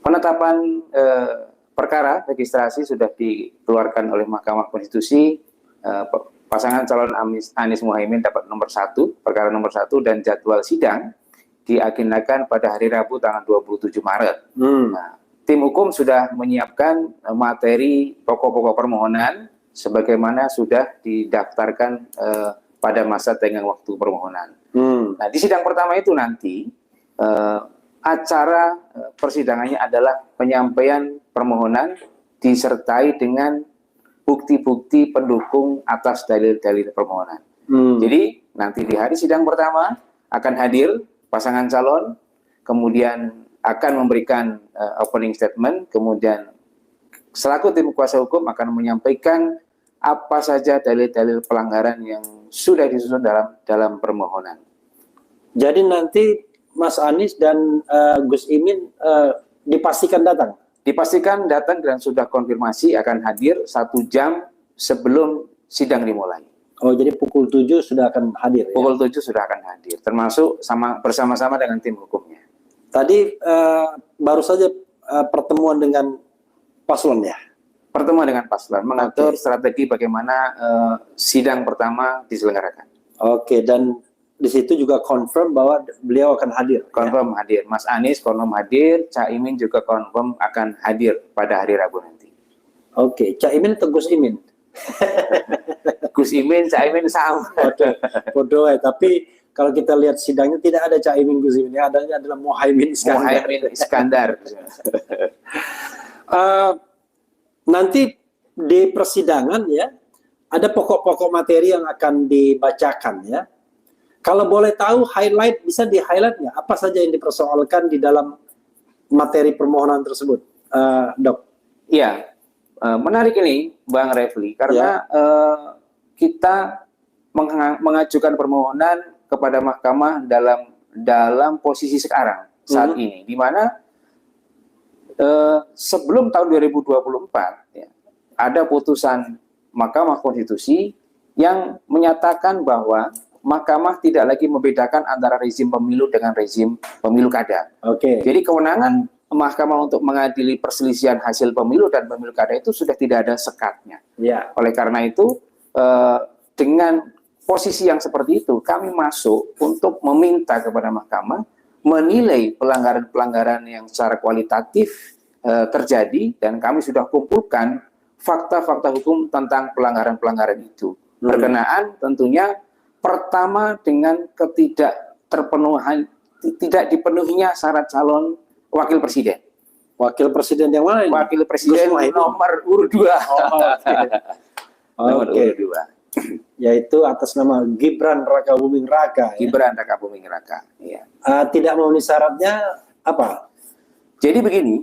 Penetapan perkara registrasi sudah dikeluarkan oleh Mahkamah Konstitusi. Pasangan calon Anies Muhaimin dapat nomor 1, perkara nomor 1, dan jadwal sidang diagendakan pada hari Rabu tanggal 27 Maret. Nah, tim hukum sudah menyiapkan materi pokok-pokok permohonan sebagaimana sudah didaftarkan pada masa tenggang waktu permohonan. Nah, di sidang pertama itu nanti acara persidangannya adalah penyampaian permohonan disertai dengan bukti-bukti pendukung atas dalil-dalil permohonan. Jadi nanti di hari sidang pertama akan hadir pasangan calon, kemudian akan memberikan opening statement, kemudian selaku tim kuasa hukum akan menyampaikan apa saja dalil-dalil pelanggaran yang sudah disusun dalam permohonan. Jadi nanti Mas Anies dan Gus Imin dipastikan datang? Dipastikan datang dan sudah konfirmasi akan hadir 1 jam sebelum sidang dimulai. Oh, jadi pukul 7 sudah akan hadir? Pukul 7 sudah akan hadir, termasuk bersama-sama dengan tim hukumnya. Tadi baru saja pertemuan dengan paslon ya? Pertemuan dengan paslon, mengatur strategi bagaimana sidang pertama diselenggarakan. Oke, dan di situ juga confirm bahwa beliau akan hadir. Confirm ya? Hadir. Mas Anies confirm hadir, Caimin juga confirm akan hadir pada hari Rabu nanti. Oke, Caimin atau Gus Imin? Gus Imin, Caimin sama. Bodoh ya, tapi kalau kita lihat sidangnya tidak ada Caimin, Gus Imin, yang adanya adalah Muhaimin Iskandar. Muhaimin Iskandar. Nanti di persidangan ya, ada pokok-pokok materi yang akan dibacakan ya. Kalau boleh tahu highlight, bisa di-highlight nggak? Apa saja yang dipersoalkan di dalam materi permohonan tersebut, Dok? Iya, menarik ini, Bang Refli, karena kita mengajukan permohonan kepada Mahkamah dalam posisi sekarang, saat ini, di mana sebelum tahun 2024, ya, ada putusan Mahkamah Konstitusi yang menyatakan bahwa Mahkamah tidak lagi membedakan antara rezim pemilu dengan rezim pemilu kada. Jadi kewenangan Mahkamah untuk mengadili perselisihan hasil pemilu dan pemilu kada itu sudah tidak ada sekatnya. Oleh karena itu, dengan posisi yang seperti itu, kami masuk untuk meminta kepada Mahkamah menilai pelanggaran-pelanggaran yang secara kualitatif terjadi, dan kami sudah kumpulkan fakta-fakta hukum tentang pelanggaran-pelanggaran itu. Berkenaan tentunya pertama dengan tidak dipenuhinya syarat calon wakil presiden. Wakil presiden yang mana ini? Wakil presiden nomor urut 2. Nomor urut 2. Yaitu atas nama Gibran Raka Buming Raka. Gibran Raka Buming Raka. Ya. Tidak memenuhi syaratnya apa? Jadi begini,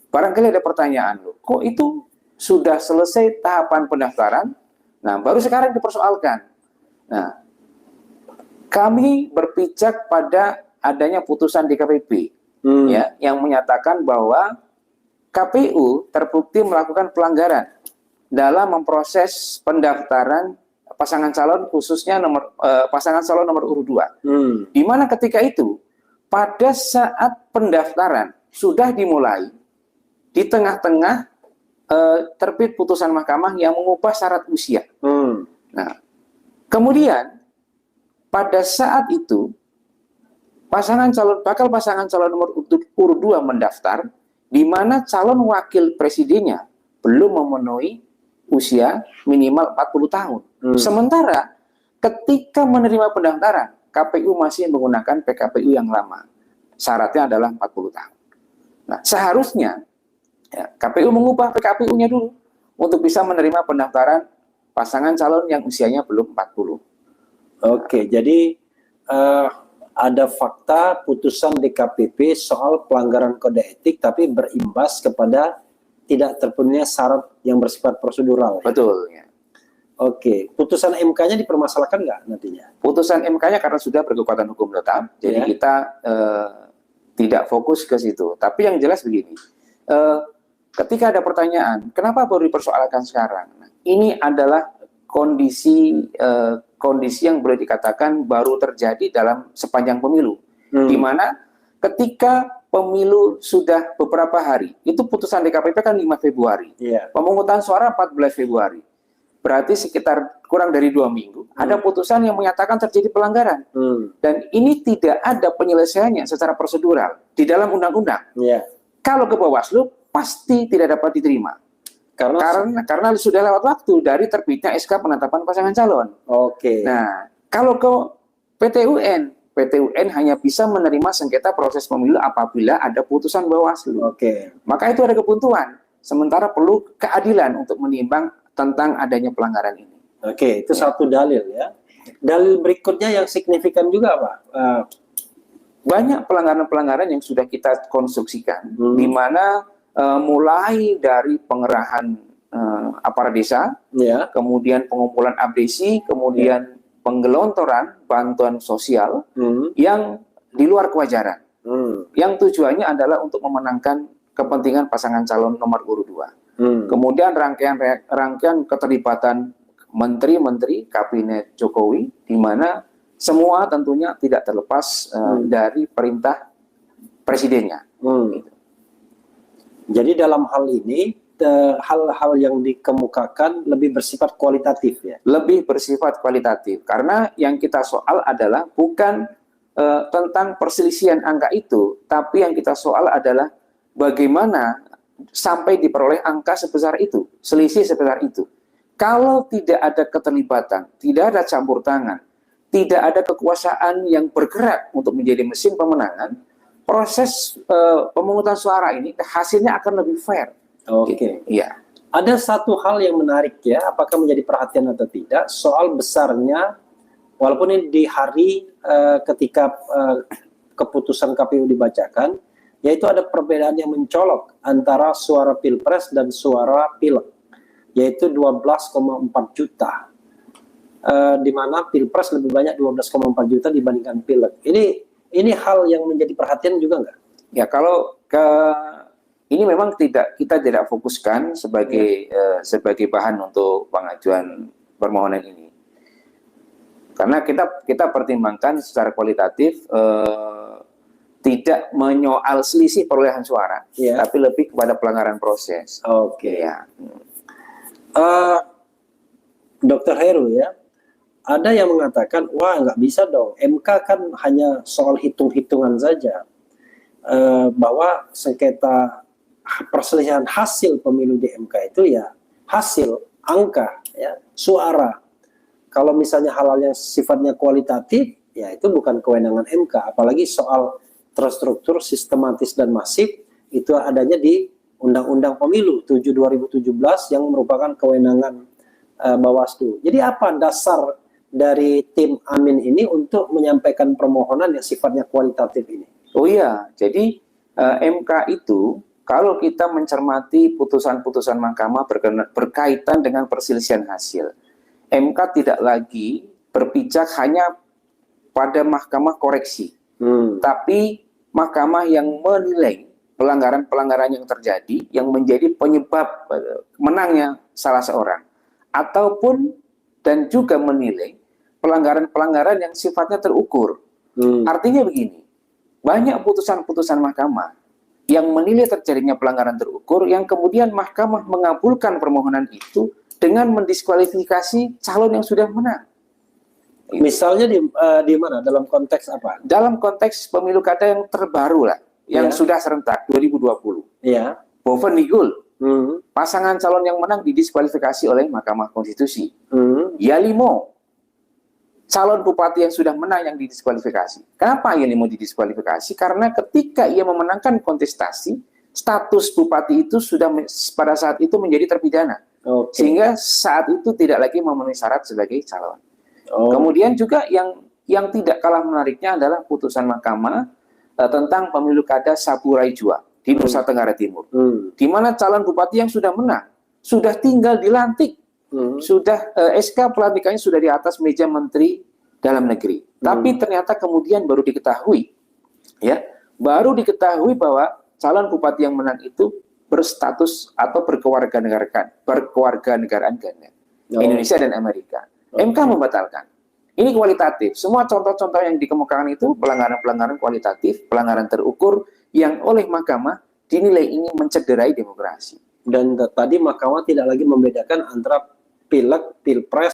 barangkali ada pertanyaan, loh, kok itu sudah selesai tahapan pendaftaran, nah baru sekarang dipersoalkan. Nah, kami berpijak pada adanya putusan DKPP ya, yang menyatakan bahwa KPU terbukti melakukan pelanggaran dalam memproses pendaftaran pasangan calon, khususnya pasangan calon nomor urut 2. Di mana ketika itu pada saat pendaftaran sudah dimulai, di tengah-tengah terbit putusan Mahkamah yang mengubah syarat usia. Nah, kemudian pada saat itu bakal pasangan calon nomor urut 2 mendaftar, di mana calon wakil presidennya belum memenuhi usia minimal 40 tahun. Sementara ketika menerima pendaftaran, KPU masih menggunakan PKPU yang lama. Syaratnya adalah 40 tahun. Nah, seharusnya ya, KPU mengubah PKPU-nya dulu untuk bisa menerima pendaftaran pasangan calon yang usianya belum 40. Oke, jadi ada fakta putusan DKPP soal pelanggaran kode etik, tapi berimbas kepada tidak terpenuhinya syarat yang bersifat prosedural. Betul. Ya. Oke, putusan MK-nya dipermasalahkan nggak nantinya? Putusan MK-nya karena sudah berkekuatan hukum tetap, jadi kita tidak fokus ke situ. Tapi yang jelas begini, ketika ada pertanyaan, kenapa baru dipersoalkan sekarang? Nah, ini adalah kondisi yang boleh dikatakan baru terjadi dalam sepanjang pemilu, di mana ketika pemilu sudah beberapa hari. Itu putusan DKPP kan 5 Februari. Iya. Pemungutan suara 14 Februari. Berarti sekitar kurang dari 2 minggu. Ada putusan yang menyatakan terjadi pelanggaran. Dan ini tidak ada penyelesaiannya secara prosedural di dalam undang-undang. Iya. Kalau ke Bawaslu pasti tidak dapat diterima. Karena sudah lewat waktu dari terbitnya SK penetapan pasangan calon. Oke. Nah, kalau ke PT UN hanya bisa menerima sengketa proses pemilu apabila ada putusan Bawaslu. Oke. Maka itu ada kebuntuan. Sementara perlu keadilan untuk menimbang tentang adanya pelanggaran ini. Oke, itu satu dalil ya. Dalil berikutnya yang signifikan juga, Pak. Banyak pelanggaran-pelanggaran yang sudah kita konstruksikan, di mana mulai dari pengerahan aparat desa, Ya. kemudian pengumpulan abdesi, kemudian penggelontoran bantuan sosial yang di luar kewajaran, yang tujuannya adalah untuk memenangkan kepentingan pasangan calon nomor urut 2. Kemudian rangkaian keterlibatan menteri-menteri kabinet Jokowi, di mana semua tentunya tidak terlepas dari perintah presidennya. Gitu. Jadi dalam hal ini hal-hal yang dikemukakan lebih bersifat kualitatif ya. Lebih bersifat kualitatif karena yang kita soal adalah bukan tentang perselisihan angka itu, tapi yang kita soal adalah bagaimana sampai diperoleh angka sebesar itu, selisih sebesar itu. Kalau tidak ada keterlibatan, tidak ada campur tangan, tidak ada kekuasaan yang bergerak untuk menjadi mesin pemenangan, proses pemungutan suara ini hasilnya akan lebih fair. Oke. Iya. Ada satu hal yang menarik ya, apakah menjadi perhatian atau tidak, soal besarnya, walaupun ini di hari ketika keputusan KPU dibacakan, yaitu ada perbedaan yang mencolok antara suara Pilpres dan suara Pileg, yaitu 12,4 juta. Di mana Pilpres lebih banyak 12,4 juta dibandingkan Pileg. Ini hal yang menjadi perhatian juga nggak? Ya, kalau ini memang kita tidak fokuskan sebagai bahan untuk pengajuan permohonan ini, karena kita pertimbangkan secara kualitatif, tidak menyoal selisih perolehan suara, tapi lebih kepada pelanggaran proses. Oke. Ya. Dr. Heru ya, ada yang mengatakan, wah nggak bisa dong, MK kan hanya soal hitung-hitungan saja, bahwa sengketa perselisihan hasil pemilu di MK itu ya hasil, angka, ya, suara. Kalau misalnya hal-hal yang sifatnya kualitatif, ya itu bukan kewenangan MK, apalagi soal terstruktur, sistematis, dan masif, itu adanya di Undang-Undang Pemilu 7 2017 yang merupakan kewenangan Bawaslu. Jadi apa dasar dari tim Amin ini untuk menyampaikan permohonan yang sifatnya kualitatif ini? Oh iya, jadi MK itu kalau kita mencermati putusan-putusan mahkamah berkaitan dengan perselisihan hasil, MK tidak lagi berpijak hanya pada mahkamah koreksi, tapi mahkamah yang menilai pelanggaran-pelanggaran yang terjadi yang menjadi penyebab menangnya salah seorang, ataupun dan juga menilai pelanggaran-pelanggaran yang sifatnya terukur. Artinya begini, banyak putusan-putusan mahkamah yang menilai terjadinya pelanggaran terukur, yang kemudian mahkamah mengabulkan permohonan itu dengan mendiskualifikasi calon yang sudah menang. Misalnya di mana? Dalam konteks apa? Dalam konteks pemilu kada yang terbaru lah, yang sudah serentak 2020. Iya. Boven Nigul, pasangan calon yang menang didiskualifikasi oleh Mahkamah Konstitusi. Yalimo, calon bupati yang sudah menang yang didiskualifikasi. Kenapa Yalimo didiskualifikasi? Karena ketika ia memenangkan kontestasi, status bupati itu sudah pada saat itu menjadi terpidana. Sehingga saat itu tidak lagi memenuhi syarat sebagai calon. Kemudian juga yang tidak kalah menariknya adalah putusan mahkamah tentang pemilu kada Saburai Jua di Nusa Tenggara Timur, di mana calon bupati yang sudah menang sudah tinggal dilantik, sudah SK pelantikannya sudah di atas meja Menteri Dalam Negeri, tapi ternyata kemudian baru diketahui bahwa calon bupati yang menang itu berstatus atau berkewarganegaraan ganda, Indonesia dan Amerika. MK membatalkan. Ini kualitatif. Semua contoh-contoh yang dikemukakan itu pelanggaran-pelanggaran kualitatif, pelanggaran terukur yang oleh mahkamah dinilai ini mencederai demokrasi. Dan tadi mahkamah tidak lagi membedakan antara pilek, pilpres,